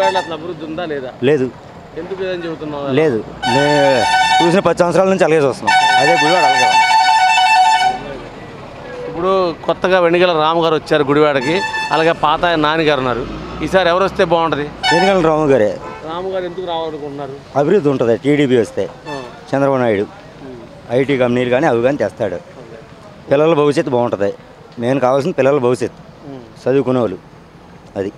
గుడివాడలో అసలు అభివృద్ధి ఉందా లేదా? లేదు. ఎందుకు లేదని చెబుతున్నావు? లేదు, చూసిన 10 సంవత్సరాల నుంచి అలాగే చూస్తున్నాం. అదే గుడివాడ అలాగే. ఇప్పుడు కొత్తగా వెనిగల రాము గారు వచ్చారు గుడివాడకి, అలాగే పాత నాని గారు ఉన్నారు. ఈసారి ఎవరు వస్తే బాగుంటుంది? వెనిగల రాము గారే. రాము గారు ఎందుకు రావాలనుకుంటున్నారు? అభివృద్ధి ఉంటుంది టీడీపీ వస్తే. చంద్రబాబు నాయుడు ఐటీ కంపెనీలు కానీ అవి కానీ తెస్తాడు. పిల్లల భవిష్యత్తు బాగుంటుంది. నేను కావాల్సిన పిల్లల భవిష్యత్తు, చదువుకునే వాళ్ళు. అది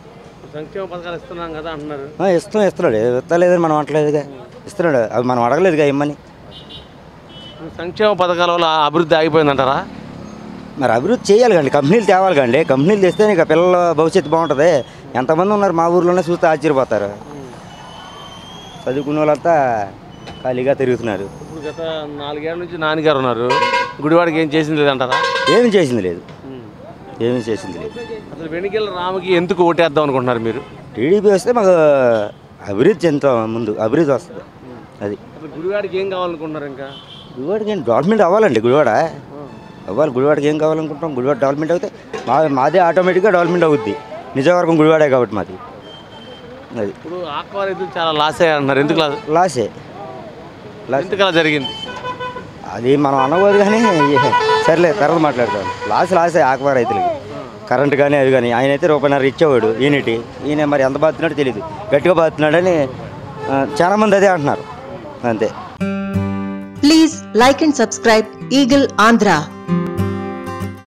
సంక్షేమ పథకాలు ఇస్తున్నాం కదా అంటున్నారు. ఇస్తున్నాడు. ఇస్తలేదని మనం అంటలేదుగా, ఇస్తున్నాడు. అవి మనం అడగలేదుగా ఇమ్మని. సంక్షేమ పథకాల వల్ల అభివృద్ధి ఆగిపోయిందంటారా? మరి అభివృద్ధి చేయాలి కండి, కంపెనీలు తేవాలి కండి. కంపెనీలు తెస్తే ఇక పిల్లల భవిష్యత్తు బాగుంటుంది. ఎంతమంది ఉన్నారు మా ఊర్లోనే, చూస్తే ఆశ్చర్యపోతారు. చదువుకునే వాళ్ళంతా ఖాళీగా తిరుగుతున్నారు. ఇప్పుడు గత 4 ఏళ్ళ నుంచి నాన్నగారు ఉన్నారు, గుడివాడకి ఏం చేసింది లేదంటారా? ఏమీ చేసింది లేదు. ఏమీ చేసింది లేదు. అసలు వెనిగల రాముకి ఎందుకు ఓటేద్దాం అనుకుంటున్నారు మీరు? టీడీపీ వస్తే మాకు అభివృద్ధి చెందుతాం, ముందు అభివృద్ధి వస్తుంది. అది అసలు గుడివాడికి ఏం కావాలనుకుంటున్నారు? ఇంకా గుడివాడికి ఏం డెవలప్మెంట్ అవ్వాలండి. గుడివాడ అవ్వాలి. గుడివాడికి ఏం కావాలనుకుంటాం? గుడివాడ డెవలప్మెంట్ అవుతే మాదే ఆటోమేటిక్గా డెవలప్మెంట్ అవుద్ది. నిజవర్గం గుడివాడే కాబట్టి మాది. అది ఇప్పుడు ఆక్వా రైతులు చాలా లాస్ అయ్యారు అంటున్నారు. ఎందుకు లాసే? ఎందుకు అలా జరిగింది? అది మనం అనకూడదు కానీ సర్లే, తర్వాత మాట్లాడతాం. లాసే ఆక్వా రైతులకి. కరెంట్ కానీ అది కానీ. ఆయన అయితే ₹1.5 ఇచ్చేవాడు యూనిటీ. ఈయన మరి ఎంత బాతున్నాడో తెలియదు, గట్టిగా బాతున్నాడని చాలామంది అదే అంటున్నారు. అంతే. Please like and subscribe eagle Andhra.